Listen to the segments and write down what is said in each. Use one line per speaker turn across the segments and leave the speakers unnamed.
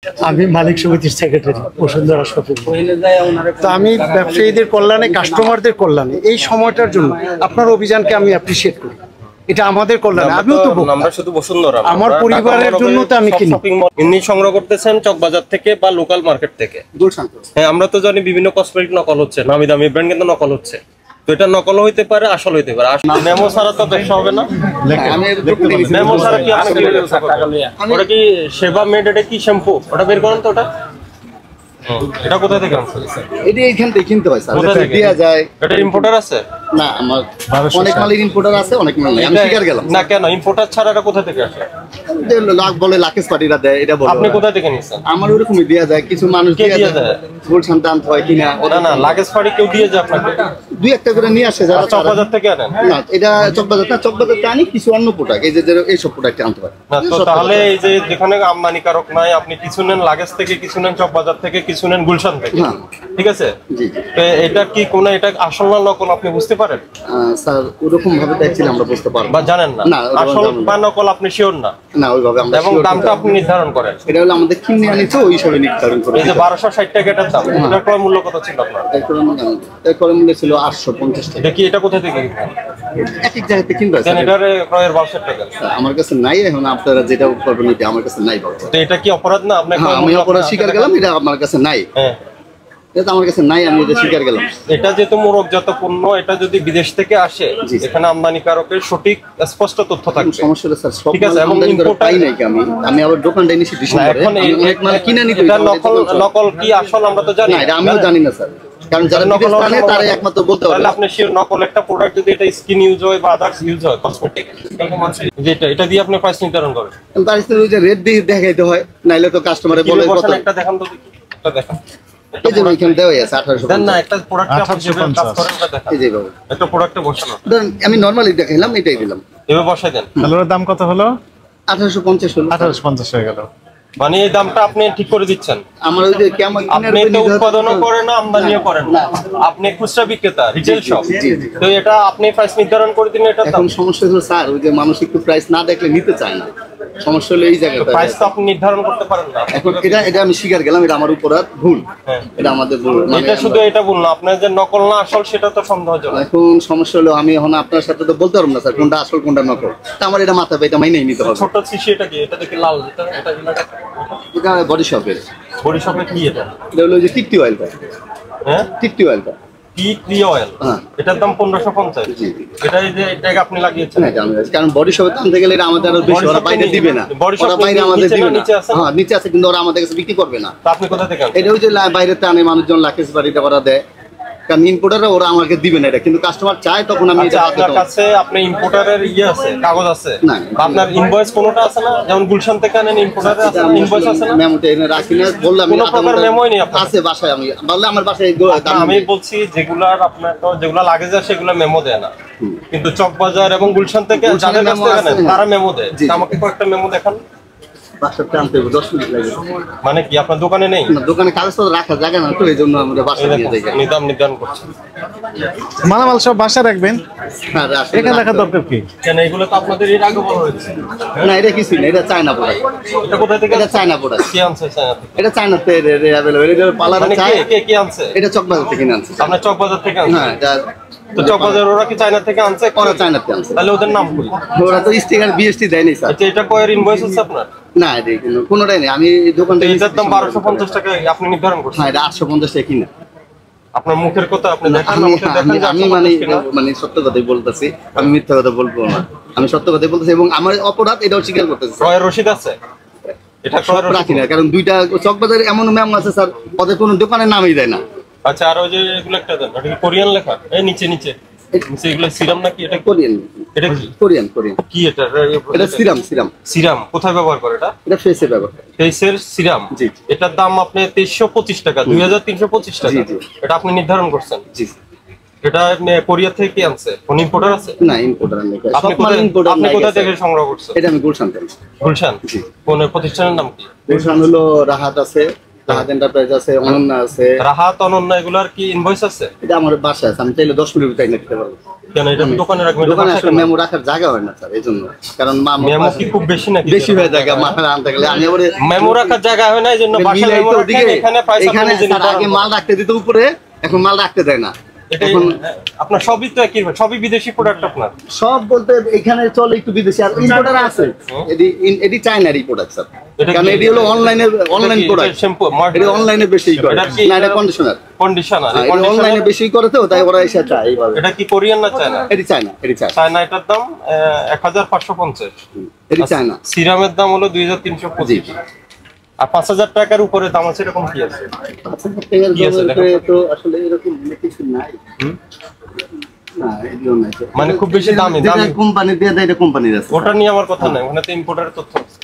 আমি মালিক সমিতির secretary Bashundhara shopping mall. তো আমি ব্যবসায়ীদের কল্যাণে, কাস্টমারদের কল্যাণে এই সময়টার জন্য আপনার অভিযানকে আমি অ্যাপ্রিসিয়েট করি। এটা আমাদের কল্যাণে, আমিও তো
আমরা শুধু বসুন্ধরা,
আমার পরিবারের জন্য তো আমি কিনি।
শপিং মল ইনি সংগ্রহ করতেছেন চকবাজার থেকে বা লোকাল মার্কেট থেকে। হ্যাঁ, আমরা তো জানি বিভিন্ন কসমেটিক নকল হচ্ছে, নামি দামি ব্র্যান্ড কিন্তু নকল হচ্ছে। তো এটা নকল হইতে পারে, আসল হইতে পারে। মেমো ছাড়া তো ব্যবসা হবে না। মেমো ছাড়া কি আপনি ওটা কি সেবা মেড, এটা কি শ্যাম্পু, ওটা বের করেন তো। ওটা এটা কোথা থেকে আনছেন?
এটা এখান থেকে কিনতে হয় স্যার, এটা দেয়া যায়।
এটা ইম্পোর্টার আছে?
না, আমার অনেক মালের ইম্পোর্টার আছে, অনেক মাল নাই। আমি শিকার গেলাম
না। কেন ইম্পোর্টার ছাড়া এটা কোথা থেকে আসে?
লাখ বলে লাকেশ পার্টিরা দেয়, এটা বলে।
আপনি কোথা থেকে নিছেন?
আমার ওরকমই দেয়া যায়, কিছু মানুষ
দিয়ে যায়।
গুলশান টান হয় কিনা।
না না, লাকেশ পার্টি কেউ দিয়ে যায় আপনাকে?
দুই একটা করে নিয়ে আসে যারা।
চকবাজার থেকে আনেন?
না, এটা চকবাজার না, চকবাজার আনি কিছু অন্য প্রোডাক্ট, এই যে এইসব প্রোডাক্ট আনতে পারে
না। তো তাহলে এই যে যেখানে আমদানিকারক নাই, আপনি কিছু নেন লাগেজ থেকে, কিছু নেন চকবাজার থেকে, কিছু নেন গুলশান থেকে, ঠিক আছে? তো এটা কি কোন, এটা আসল না নকল আপনি বুঝতে পারেন?
স্যার ওরকম ভাবে দেখছিলাম, আমরা বুঝতে পারবো
বা জানেন না আসল বা নকল, আপনি শিওর না?
না, ওইভাবে আমরা।
এবং দামটা আপনি নির্ধারণ করেন?
এটা হলো আমাদের কিনে আনিছে, ওই হিসাবে নির্ধারণ করে।
এই যে 1260 টাকা এটার দাম, এটার ক্রয় মূল্য কত ছিল আপনার?
এর ক্রয় মূল্য ছিল 850 টাকা।
দেখি এটা কোথা থেকে কিনবেন?
এক এক জায়গা থেকে কিনতে হয়।
এটার ক্রয়ের 1200 টাকা
আমার কাছে নাই। এখন আপনারা যেটা করবেন এটা আমার কাছে নাই বাবা।
তো এটা কি অপরাধ না? আপনি
আমি অপরাধ স্বীকার গেলাম, এটা আমার কাছে নাই।
হ্যাঁ,
এটা আমার কাছে নাই, আমি এটা স্বীকার গেলাম।
এটা যেহেতু মোড়কজাত পণ্য, এটা যদি বিদেশ থেকে আসে, এখানে আমদানিকারকের সঠিক স্পষ্ট তথ্য থাকবে।
সমস্যা হলো স্যার, সব
ঠিক আছে। এবং
পাই নাই আমি আবার দোকানটা নিছি ডিসেম্বরে, অনেক মাল কিনে নিতে।
এটা নকল কি আসল আমরা তো জানি না।
এটা আমিও জানি না স্যার, কারণ যারা নকল জানে তারা একমাত্র বলতে পারে।
তাহলে আপনি শিওর নকল একটা প্রোডাক্ট যদি এটা স্কিন ইউজ হয় বা আদার্স ইউজ হয়, কসমেটিক, যেটা এটা দিয়ে আপনি প্রাইস নির্ধারণ করেন।
বাড়িতে ওই যে রেট দিয়ে দেখাইতে হয়, নাইলে তো কাস্টমারে বলে কত।
একটা দেখান তো, একটা দেখান।
এই যে ওইখানে দেওয়া আছে 1800।
দেন না, একটা প্রোডাক্ট আপনি যেভাবে কাজ করেন এটা দেখান।
এই যে বাবু,
একটা প্রোডাক্টে বসানো।
ধরুন আমি নরমালি দেখাইলাম, এটাই দিলাম।
এভাবে বসাই দেন।
তাহলে ওর দাম কত হলো?
1850 হলো।
1850 হয়ে গেল।
মানে এই দামটা আপনি ঠিক করে দিচ্ছেন?
আমার ওই যে কেমন
আপনি তো উৎপাদনও করেন না, আমদানিও করেন না, আপনি খুচরা বিক্রেতা, রিটেল শপ। তো এটা আপনি প্রাইস নির্ধারণ করে দিন। এটা
এখন সমস্যা হলো স্যার, ওই যে মানুষ একটু প্রাইস না দেখলে নিতে চায় না। সমস্যা হলো এই জায়গাটা।
প্রাইস তো আপনি নির্ধারণ করতে পারেন না।
এখন এটা আমি স্বীকার গেলাম, এটা আমার উপর ভুল। এটা আমাদের ভুল।
এটা শুধু এটা ভুল না, আপনার যে নকল না আসল সেটা তো সন্দেহজনক।
এখন সমস্যা হলো আমি এখন আপনার সাথে তো বলতে পারবো না স্যার কোনটা আসল কোনটা নকল। তা আমার এটা মাথা এটা মাইনেই নিতে হবে।
ছোট শিশি এটা কি? এটা দেখি লাল, এটা
এটা বডি শপের।
বডি শপে কি এটা?
এটা হলো যে টিকটি অয়েলটা।
হ্যাঁ,
টিকটি অয়েলটা।
টিকটি অয়েল, এটার দাম 1550। এটা এই যে এটাকে আপনি লাগিয়েছেন?
হ্যাঁ, কারণ বডি শপে আনতে গেলে এটা আমাদের আরো বেশি, ওরা বাইরে দিবে না। ওরা বাইরে আমাদের দিবে না। হ্যাঁ, নিচে আছে, কিন্তু ওরা আমাদের কাছে বিক্রি করবে না।
তা আপনি কোথা থেকে আনেন?
এটা ওই যে বাইরে টানে মানুষজন, লাকেশ বাড়িটা ওরা দেয়, কারণ ইম্পোর্টাররা ওরা আমাকে দিবে না এটা, কিন্তু কাস্টমার চায় তখন আমি এটা।
আপনার কাছে আপনি ইম্পোর্টারের আছে, কাগজ আছে?
না,
আপনার ইনভয়েস কোনটা আছে না? যেমন গুলশান থেকে আনেন, ইম্পোর্টারের আছে ইনভয়েস আছে না?
মেমোটা এনে রাখি না, বললাম
কোনো প্রকার মেমোই নেই আপনার
আছে বাসায়। আমি বললে আমার বাসায়
আমি বলছি যেগুলার আপনার তো যেগুলা লাগে যায় সেগুলো মেমো দেয় না, কিন্তু চকবাজার এবং গুলশান থেকে যাদের কাছ থেকে আনেন তারা মেমো দেয়। আমাকে কয়েকটা মেমো দেখান। মানে কি আপনার দোকানে নেই?
দোকানে কাগজপত্র রাখা জায়গা না, তো এই জন্য আমরা বাসায় নিয়ে যাই।
দাম নির্ধারণ করছি।
মালামাল সব বাসায় রাখবেন, এখানে রাখার দরকার কি?
কেন এগুলো তো আপনাদের এর আগে বলা হয়েছে।
না, এটা কিছু না, এটা চায়না প্রোডাক্ট।
এটা কোথা থেকে?
এটা চায়না প্রোডাক্ট।
কি আনছে চায়না থেকে?
এটা চায়নাতে अवेलेबल। এটা পার্লারে চায়।
কে আনছে?
এটা চকবাজার থেকে আনছে।
আপনার চকবাজার থেকে আনছে?
হ্যাঁ, এটা
তো চকবাজার ওরা কি চায়না থেকে আনছে?
ওরা চায়নাতে আনছে।
তাহলে ওদের নাম কি?
ওরা তো স্টিকার বিএসটি দেয়নি স্যার।
আচ্ছা, এটা কয়ের ইনভয়েস আছে আপনার?
না, এটা কোনোটাই নেই। আমি দোকানটা
এটার দাম 1250 টাকা আপনি নির্ধারণ করছেন?
হ্যাঁ, এটা 850 টাকা কিনা।
আপনার মুখের কথা আপনি দেখেন না,
আমি মানে সত্য কথাই বলতেছি, আমি মিথ্যা কথা বলবো না। আমি সত্য কথাই বলতেছি এবং আমার অপরাধ এটাও স্বীকার করতেছি।
ক্রয়ের রসিদ আছে? এটা ক্রয়ের
রাখি না, কারণ দুইটা চকবাজারে এমন ম্যাম আছে স্যার, ওদের কোনো দোকানের নামই দেয় না।
আচ্ছা, আর ওই যে এগুলো একটা দেন, এটা কি কোরিয়ান লেখা? এই নিচে নিচে এগুলো সিরাম নাকি? এটা
কোরিয়ান।
এটা কি?
কোরিয়ান
কি এটা?
এটা সিরাম।
সিরাম কোথায় ব্যবহার করে এটা?
এটা ফেসে ব্যবহার করে।
ফেসের সিরাম।
জি।
এটার দাম আপনি 2325 টাকা, 2325 টাকা। এটা আপনি নির্ধারণ করছেন?
জি।
এটা কোরিয়া থেকে কি আনছে? কোন ইম্পোর্টার আছে?
না, ইম্পোর্টার নেই।
আপনি কোথা থেকে সংগ্রহ করছেন?
এটা আমি গুলশান থেকে।
গুলশান? জি। কোন প্রতিষ্ঠানের নাম কি?
গুলশান হলো রাহাত আছে, রাহাত এন্টারপ্রাইজ আছে, অনন্যা আছে।
রাহাত, অনন্যা এগুলার কি ইনভয়েস আছে?
এটা আমার বাসায় আছে, আমি চাইলে 10 মিনিট ভিতরে নিতে পারবো।
কেন এটা দোকানে রাখবেন?
দোকানে আসলে মেমো রাখার জায়গা হয় না স্যার, এই জন্য। কারণ
মেমো কি খুব বেশি নাকি?
বেশি হয়ে যায়, মাথায় আনতে গেলে আমি আবার
মেমো রাখার জায়গা হয় না, এই জন্য বাসায় মেমো রাখেন, এখানে পয়সা
এখানে আগে মাল রাখতে দিত উপরে, এখন মাল রাখতে দেয় না। এখন
আপনার সবই তো একই, সবই বিদেশি প্রোডাক্ট আপনার।
সব বলতে এখানে চলে একটু বিদেশি, আর ইম্পোর্টার আছে, এডি চায়নার প্রোডাক্ট স্যার, কারণ এডি হলো অনলাইন প্রোডাক্ট।
শ্যাম্পু
এডি অনলাইনে বেশি করে না, এটা কন্ডিশনার অনলাইনে বেশি করে, তো তাই ওরা এসে চায় এইভাবে।
এটা কি কোরিয়ান না চায়না?
এডি চায়না,
চায়না। এটার দাম 1550।
এডি চায়না।
সিরামের দাম হলো 2325। আর 5000 টাকার উপরে দাম আছে, এরকম কি আছে?
তো আসলে এরকম কিছু নাই। না, এগুলো নাই।
মানে খুব বেশি দামি
কোম্পানি দিয়ে দেয়, এটা কোম্পানির আছে,
ওটা নিয়ে আমার কথা নাই, ওখানে তো ইম্পোর্টারের তথ্য আছে।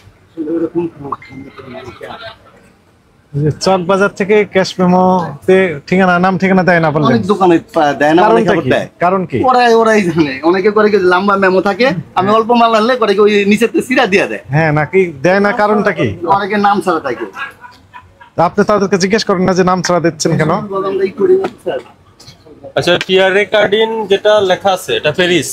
চক বাজার থেকে ক্যাশ মেমোতে ঠিকানা, নাম ঠিকানা দেয় না বললেন?
অনেক দোকানে দেয় না, অনেকে আবার দেয়।
কারণ কি?
ওরাই জানে। অনেকে করে কি লম্বা মেমো থাকে, আমি অল্প মাল আনলে করে কি ওই নিচেতে সিরা দিয়ে দেয়।
হ্যাঁ, নাকি দেয় না, কারণটা কি?
অনেকে নাম ছাড়া থাকে।
আপনি তাদেরকে জিজ্ঞেস করেন না যে নাম ছাড়া দিচ্ছেন কেন?
আচ্ছা, টিআরএ কার্ডিন যেটা লেখা আছে, এটা প্যারিস,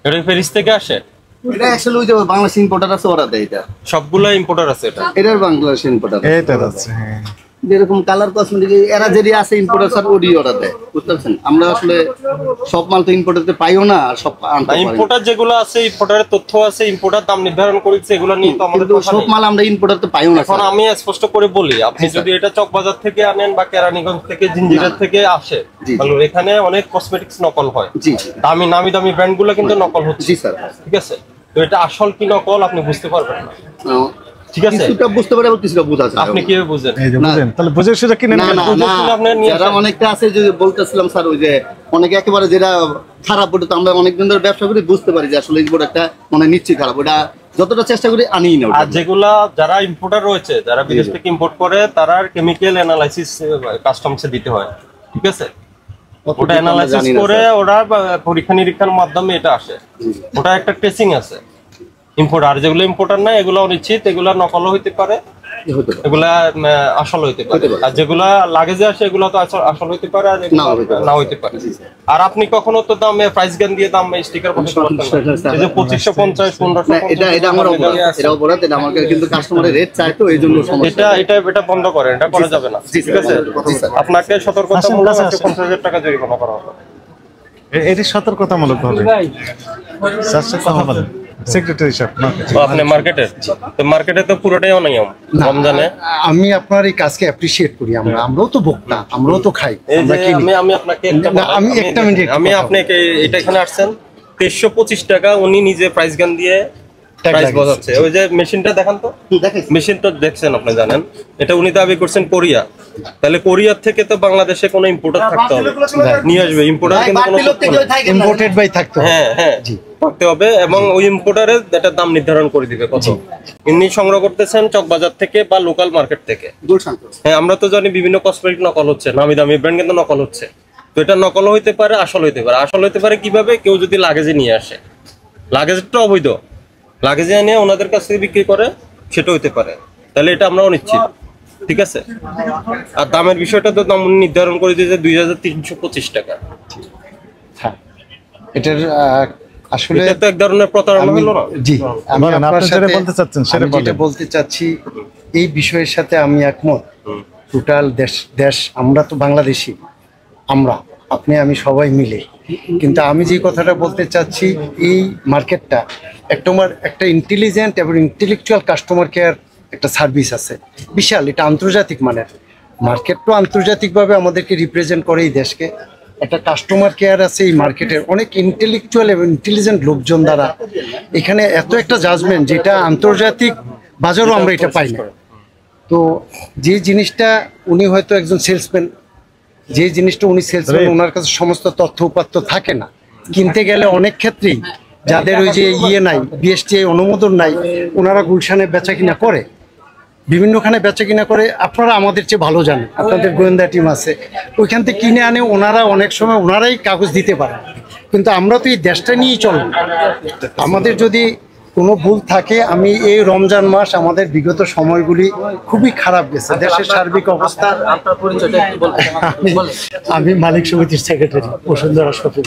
এটা প্যারিস থেকে আসে?
এটা আসলে ওই যে বাংলাদেশ ইম্পোর্টার আছে, ওরা দেয়। এটা
সবগুলা ইম্পোর্টার আছে, এটার
বাংলাদেশ ইম্পোর্টার
এইটা আছে। হ্যাঁ,
যেরকম কালার কসমেটিক এরা যেটি আছে ইম্পোর্টার স্যার, ওডি ওরা দেয়, বুঝতে পারছেন? আমরা আসলে সব মাল তো ইম্পোর্টারতে পাইও না, আর সব
ইম্পোর্টার যেগুলো আছে, ইম্পোর্টারের তথ্য আছে, ইম্পোর্টার দাম নির্ধারণ করেছে, এগুলো নিয়ে তো আমাদের
সব মাল আমরা ইম্পোর্টারতে পাইও না।
এখন আমি স্পষ্ট করে বলি, আপনি যদি এটা চকবাজার থেকে আনেন বা কেরানীগঞ্জ থেকে, জিঞ্জিরা থেকে আসে, তাহলে এখানে অনেক কসমেটিক্স নকল হয়। দামি নামি ব্র্যান্ডগুলো কিন্তু নকল হচ্ছে।
জি স্যার।
ঠিক আছে, তো এটা আসল কি নকল আপনি বুঝতে পারবেন না। ঠিক আছে,
কিছুটা বুঝতে পারে, কিছুটা বোঝা যায়।
আপনি কিভাবে বুঝেন?
এই যে বুঝেন, তাহলে বুঝে সেটা কিনেন।
যারা অনেকটা আছে, যে বলতেছিলাম স্যার, ওই যে অনেকে একেবারে যেটা খারাপ, ওটা তো আমরা অনেকদিন ধরে ব্যবসা করি, বুঝতে পারি যে আসলে এই একটা মানে নিশ্চয়ই খারাপ, ওটা যতটা চেষ্টা করি আনি না।
আর যেগুলা যারা ইম্পোর্টার রয়েছে, যারা বিদেশ থেকে ইম্পোর্ট করে, তারা কেমিক্যাল অ্যানালাইসিস কাস্টমসে দিতে হয়। ঠিক আছে, ওটা অ্যানালাইসিস করে ওরা পরীক্ষা নিরীক্ষার মাধ্যমে এটা আসে, ওটা একটা টেস্টিং আছে। ইম্পোর্ট আর যেগুলো ইম্পোর্টার না, এগুলো অনিশ্চিত, এগুলা নকল হইতে পারে, এগুলা আসল হইতে পারে। আর যেগুলা লাগেজে আসে, এগুলো তো আসল হইতে পারে, আর না হইতে পারে। আর আপনি কখনো তো দামে প্রাইস গান দিয়ে দাম স্টিকার করতে পারবেন না। এই যে 2550, 1550,
এটা আমার অপরাধ, এটা অপরাধ। এটা আমার কিন্তু কাস্টমারের রেট চাই, তো এইজন্য সমস্যা।
এটা বন্ধ করেন, এটা করা যাবে না। ঠিক আছে, আপনাকে সতর্কতামূলক 50,000 টাকা জরিমানা করা হবে।
এটি সতর্কতামূলক হবে। সেক্রেটারি সাহেব,
আপনি মার্কেটে তো পুরোটাই অনিয়ম রমজানে।
আমি আপনার এই কাজকে অ্যাপ্রিশিয়েট করি। আমরাও তো ভোক্তা, আমরাও তো খাই।
আমি আপনাকে
একটা মিনিট,
আমি আপনাকে এটা এখানে আসছেন 2325 টাকা উনি নিজে প্রাইস গান দিয়ে প্রাইস বোঝাচ্ছে। ওই যে মেশিনটা দেখান তো, মেশিনটা দেখছেন, আপনি জানেন এটা উনি দাবি করছেন কোরিয়া। তাহলে কোরিয়ার থেকে তো বাংলাদেশে কোনো ইম্পোর্টার থাকতে হবে, নিয়ে আসবে ইম্পোর্টার, কিন্তু কোনো
ইম্পোর্টেড বাই থাকতে হবে।
হ্যাঁ থাকতে হবে, এবং ওই ইম্পোর্টারের একটা দাম নির্ধারণ করে দিবে কত। ইনি সংগ্রহ করতেছেন চকবাজার থেকে বা লোকাল মার্কেট থেকে। হ্যাঁ, আমরা তো জানি বিভিন্ন কসমেটিক নকল হচ্ছে, নামি দামি ব্র্যান্ড কিন্তু নকল হচ্ছে। তো এটা নকল হইতে পারে, আসল হইতে পারে। আসল হইতে পারে কিভাবে? কেউ যদি লাগেজে নিয়ে আসে, লাগেজটা অবৈধ, লাগেজে এনে ওনাদের কাছ থেকে বিক্রি করে, সেটা হইতে পারে। তাহলে এটা আমরা অনিশ্চিত। ঠিক আছে, আর দামের বিষয়টা তো দাম নির্ধারণ করে দিয়েছে 2325 টাকা।
হ্যাঁ, এটার আসলে
এটা তো এক ধরনের প্রতারণা হলো না?
জি, আমি আপনার সাথে
বলতে চাচ্ছেন সেটা
যেটা বলতে চাচ্ছি, এই বিষয়ের সাথে আমি একমত। টোটাল দেশ আমরা তো বাংলাদেশি, আপনি আমি সবাই মিলে। কিন্তু আমি যে কথাটা বলতে চাচ্ছি, এই মার্কেটটা একটা ইন্টেলিজেন্ট এবং ইন্টেলেকচুয়াল কাস্টমার কেয়ার একটা সার্ভিস আছে বিশাল। এটা আন্তর্জাতিক মানের মার্কেট, তো আন্তর্জাতিকভাবে আমাদেরকে রিপ্রেজেন্ট করে এই দেশকে। একটা কাস্টমার কেয়ার আছে এই মার্কেটের, অনেক ইন্টেলেকচুয়াল এবং ইন্টেলিজেন্ট লোকজন দ্বারা এখানে এত একটা জাজমেন্ট, যেটা আন্তর্জাতিক বাজারও আমরা এটা পাই না। তো যে জিনিসটা উনি হয়তো একজন সেলসম্যান, যে জিনিসটা উনি সেলসম্যান, ওনার কাছে সমস্ত তথ্য উপাত্ত থাকে না। কিনতে গেলে অনেক ক্ষেত্রেই যাদের ওই যে নাই, বিএসটিআই অনুমোদন নাই, ওনারা গুলশানে বেচা কিনা করে, বিভিন্নখানে বেচা কিনা করে। আপনারা আমাদের চেয়ে ভালো জানেন, আপনাদের গোয়েন্দা টিম আছে, ওইখান থেকে কিনে আনে ওনারা। অনেক সময় ওনারাই কাগজ দিতে পারে, কিন্তু আমরা তো এই দেশটা নিয়েই চলব। আমাদের যদি কোনো ভুল থাকে, আমি এই রমজান মাস আমাদের বিগত সময়গুলি খুবই খারাপ গেছে, দেশের সার্বিক অবস্থা। আমি মালিক সমিতির সেক্রেটারি বসুন্ধরা শপিং।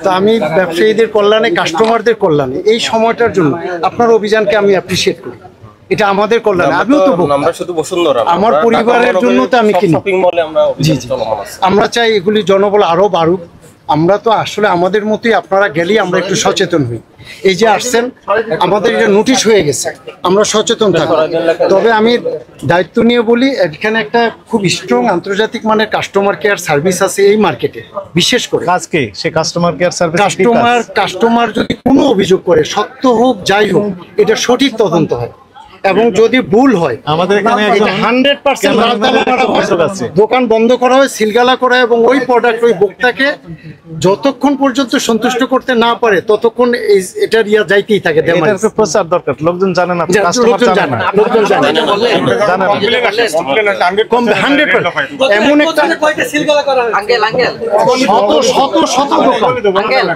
তো আমি ব্যবসায়ীদের কল্যাণে, কাস্টমারদের কল্যাণে এই সময়টার জন্য আপনার অভিযানকে আমি অ্যাপ্রিসিয়েট করি। এটা আমাদের কল্যাণে, আমিও তো
আমরা শুধু বসুন্ধরা,
আমার পরিবারের জন্য তো আমি কিনি।
শপিং মলে আমরা
জি জি, আমরা চাই এগুলি জনবল আরো বাড়ুক। আমরা তো আসলে আমাদের মতোই, আপনারা গেলেই আমরা একটু সচেতন হই। এই যে আসছেন, আমাদের এটা নোটিশ হয়ে গেছে, আমরা সচেতন থাকবো। তবে আমি দায়িত্ব নিয়ে বলি, এখানে একটা খুব স্ট্রং আন্তর্জাতিক মানের কাস্টমার কেয়ার সার্ভিস আছে এই মার্কেটে। বিশেষ করে
কাজ কি সে কাস্টমার কেয়ার সার্ভিস?
কাস্টমার যদি কোনো অভিযোগ করে, সত্য হোক যাই হোক, এটা সঠিক তদন্ত হয় এবং যদি ভুল হয়
আমাদের এখানে একজন
100% দোকান বন্ধ করা হয়, সিলগালা করা হয় এবং ওই প্রোডাক্ট ওই ভোক্তাকে যতক্ষণ পর্যন্ত সন্তুষ্ট করতে না পারে ততক্ষণ এটা যাইতেই থাকে।
এটার প্রচার দরকার, লোকজন জানে না, কাস্টমার জানে না,
লোকজন জানে না। এমন একটা শত দোকান,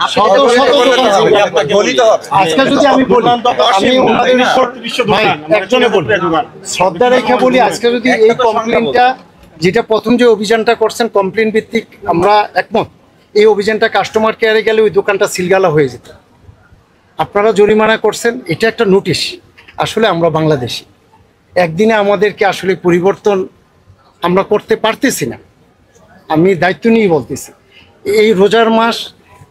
আজকে যদি আমি বলি, আমি ওনাদের উপর একজনে বলি, শ্রদ্ধা রেখে বলি, আজকে যদি এই কমপ্লেনটা, যেটা প্রথম যে অভিযানটা করছেন কমপ্লেন ভিত্তিক, আমরা একমত, এই অভিযানটা কাস্টমার কেয়ারে গেলে ওই দোকানটা সিলগালা হয়ে যেত। আপনারা জরিমানা করছেন, এটা একটা নোটিশ। আসলে আমরা বাংলাদেশি, একদিনে আমাদেরকে আসলে পরিবর্তন আমরা করতে পারতেছি না। আমি দায়িত্ব নিয়ে বলতেছি, এই রোজার মাস,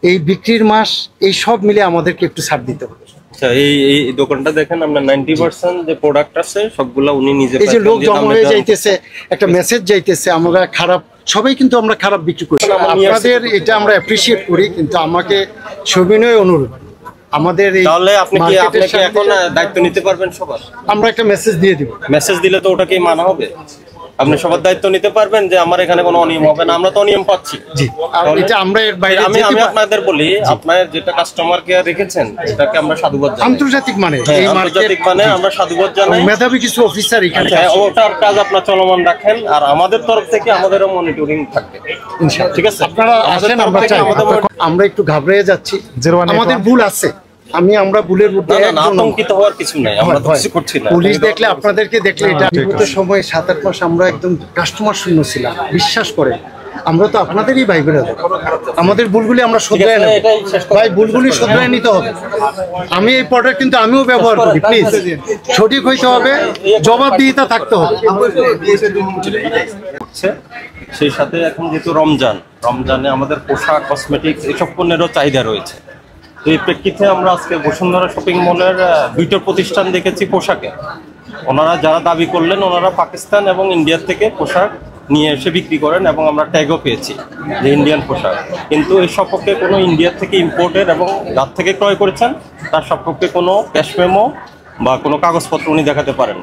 এই বিক্রির মাস, এই সব মিলে আমাদেরকে একটু ছাড় দিতে হবে।
আচ্ছা, এই দোকানটা দেখেন, আমরা 90% যে প্রোডাক্ট আছে সবগুলা উনি নিজে,
এই যে লোক জমা হয়ে যাইতেছে, একটা মেসেজ যাইতেছে আমরা খারাপ, সবাই কিন্তু আমরা খারাপ বিক্রি করি। আপনাদের এটা আমরা অ্যাপ্রিসিয়েট করি, কিন্তু আমাকে সবিনয় অনুরোধ, আমাদের এই
তাহলে আপনি কি এখন দায়িত্ব নিতে পারবেন সবার?
আমরা একটা মেসেজ দিয়ে দিব।
মেসেজ দিলে তো ওটাকে মানা হবে। আপনি সবার দায়িত্ব নিতে পারবেন যে আমার এখানে কোনো অনিয়ম হবে না। আমরা তো অনিয়ম পাচ্ছি।
জি, এটা আমরা এর বাইরে
আমি আপনাদের বলি, আপনার যেটা কাস্টমার কেয়ার রেখেছেন এটাকে আমরা সাধুবাদ জানাই।
আন্তর্জাতিক মানে,
এই আন্তর্জাতিক মানে আমরা সাধুবাদ জানাই।
মেধাবী কিছু অফিসার এখানে,
ওটার কাজ আপনার চলমান রাখেন, আর আমাদের তরফ থেকে আমাদেরও মনিটরিং থাকবে।
ইনশাআল্লাহ,
ঠিক আছে?
আপনারা আসেন, আমরা চাই। আমরা একটু ঘাবড়ে যাচ্ছি, আমাদের ভুল আছে, আমরা ভুলের মধ্যে
আতঙ্কিত হওয়ার কিছু নাই, আমরা তো কিছু করছি না।
পুলিশ দেখলে, আপনাদেরকে দেখলে, এটা বিগত সময় 7-8 মাস আমরা একদম কাস্টমার শূন্য ছিলাম। বিশ্বাস করে, আমরা তো আপনাদেরই ভাই বেরাদার, আমাদের ভুলগুলি আমরা শুধরাই নেব ভাই, ভুলগুলি শুধরাই নিতে হবে। আমি এই প্রোডাক্ট কিন্তু আমিও ব্যবহার করি, প্লিজ সঠিক হইতে হবে, জবাবদিহিতা থাকতে হবে।
সেই সাথে এখন যেহেতু রমজানে আমাদের পোশাক, কসমেটিক্স এসব পণ্যেরও চাহিদা রয়েছে। তো এই প্রেক্ষিতে আমরা আজকে বসুন্ধরা শপিং মলের 2টা প্রতিষ্ঠান দেখেছি পোশাকে। ওনারা যারা দাবি করলেন, ওনারা পাকিস্তান এবং ইন্ডিয়ার থেকে পোশাক নিয়ে এসে বিক্রি করেন এবং আমরা ট্যাগও পেয়েছি যে ইন্ডিয়ান পোশাক। কিন্তু এই সপক্ষে কোনো ইন্ডিয়ার থেকে ইম্পোর্টেড এবং যার থেকে ক্রয় করেছেন তার সপক্ষে কোনো ক্যাশ মেমো বা কোনো কাগজপত্র উনি দেখাতে পারেন।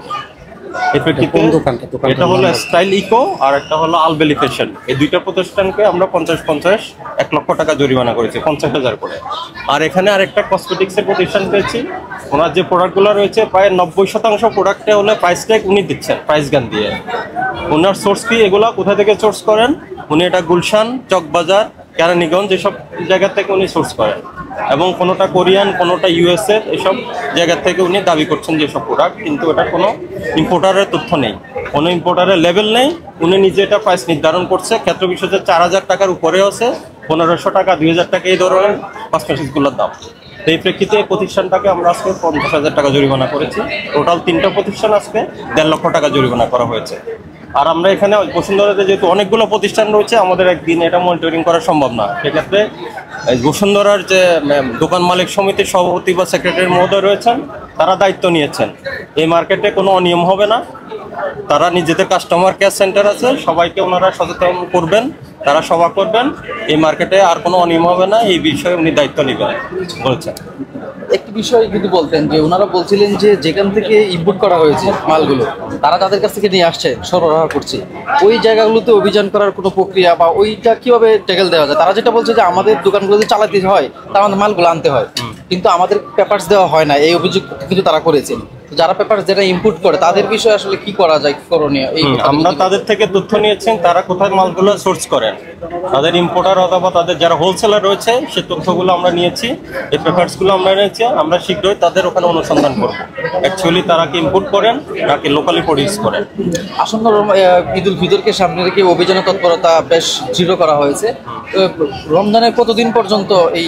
এটা হলো স্টাইল ইকো আর একটা হলো আলবেলি ফ্যাশন। এই 2টা প্রতিষ্ঠানকে আমরা 50-50 1 লক্ষ টাকা জরিমানা করেছি, 50,000 করে। আর এখানে আরেকটা কসমেটিক্সের প্রতিষ্ঠান পেয়েছি, ওনার যে প্রোডাক্টগুলো রয়েছে প্রায় 90% প্রোডাক্টে হলে প্রাইস ট্যাগ উনি দিচ্ছেন, প্রাইস গান দিয়ে। ওনার সোর্স কি, এগুলো কোথা থেকে সোর্স করেন? উনি এটা গুলশান, চকবাজার, কেরানীগঞ্জ এসব জায়গা থেকে উনি সোর্স করেন এবং কোনোটা কোরিয়ান, কোনোটা ইউএসএ, এসব জায়গা থেকে উনি দাবি করছেন যেসব প্রোডাক্ট, কিন্তু এটা কোনো ইম্পোর্টারের তথ্য নেই, কোনো ইম্পোর্টারের লেভেল নেই। উনি নিজে এটা প্রাইস নির্ধারণ করছে, ক্ষেত্র বিশেষে 4,000 টাকার উপরেও আছে, 1,500 টাকা, 2,000 টাকা এই ধরনের কসমেটিক্সগুলোর দাম। এই প্রেক্ষিতে এই প্রতিষ্ঠানটাকে আমরা আজকে 50,000 টাকা জরিমানা করেছি। টোটাল 3টা প্রতিষ্ঠান আজকে 1.5 লক্ষ টাকা জরিমানা করা হয়েছে। আর আমরা এখানে বসুন্ধরাতে যেহেতু অনেকগুলো প্রতিষ্ঠান রয়েছে, আমাদের একদিন এটা মনিটরিং করা সম্ভব না। সেক্ষেত্রে বসুন্ধরার যে দোকান মালিক সমিতির সভাপতি বা সেক্রেটারি মহোদয় রয়েছেন, তারা দায়িত্ব নিয়েছেন এই মার্কেটে কোনো অনিয়ম হবে না। তারা নিজেদের কাস্টমার কেয়ার সেন্টার আছে, সবাইকে ওনারা সচেতন করবেন, তারা সভা করবেন, এই মার্কেটে আর কোনো অনিয়ম হবে না, এই বিষয়ে উনি দায়িত্ব নেবেন বলছেন।
একটি বিষয় কিন্তু বলতেন যে ওনারা বলছিলেন যে যেখান থেকে ইম্পোর্ট করা হয়েছে মালগুলো, তারা তাদের কাছ থেকে নিয়ে আসছে, সরবরাহ করছে, ওই জায়গাগুলোতে অভিযান করার কোনো প্রক্রিয়া বা ওইটা কিভাবে ট্যাকেল দেওয়া যায়? তারা যেটা বলছে যে আমাদের দোকানগুলোতে চালাতে হয়, তার আমাদের মালগুলো আনতে হয়, কিন্তু আমাদের পেপারস দেওয়া হয় না, এই অভিযোগ কিন্তু তারা করেছেন। যারা পেপার যেটা ইম্পোর্ট করে তাদের বিষয়ে আসলে কি করা যায়, করণীয় এই
আমরা তাদের থেকে তথ্য নিয়েছেন, তারা কোথায় মালগুলো সোর্স করেন, তাদের ইম্পোর্টার অথবা তাদের যারা হোলসেলার রয়েছে সে তথ্যগুলো আমরা নিয়েছি, এই পেপারসগুলো আমরা নিয়েছি। আমরা শীঘ্রই তাদের ওখানে অনুসন্ধান করব অ্যাকচুয়ালি তারা কি ইম্পোর্ট করেন নাকি লোকালি প্রডিউস করেন।
আসন্ন ঈদ উল ফিতরকে সামনে রেখে অভিযানের তৎপরতা বেশ দৃঢ় করা হয়েছে। রমজানের কতদিন পর্যন্ত এই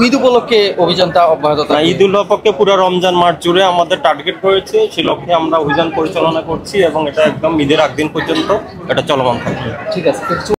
ঈদ উপলক্ষে অভিযানটা অব্যাহত থাকবে?
ঈদ উল আজহাকে পুরো রমজান মাস জুড়ে আমাদের টার্গেট রয়েছে, সে লক্ষ্যে আমরা অভিযান পরিচালনা করছি এবং এটা একদম ঈদের আগদিন পর্যন্ত এটা চলমান থাকবে।
ঠিক আছে।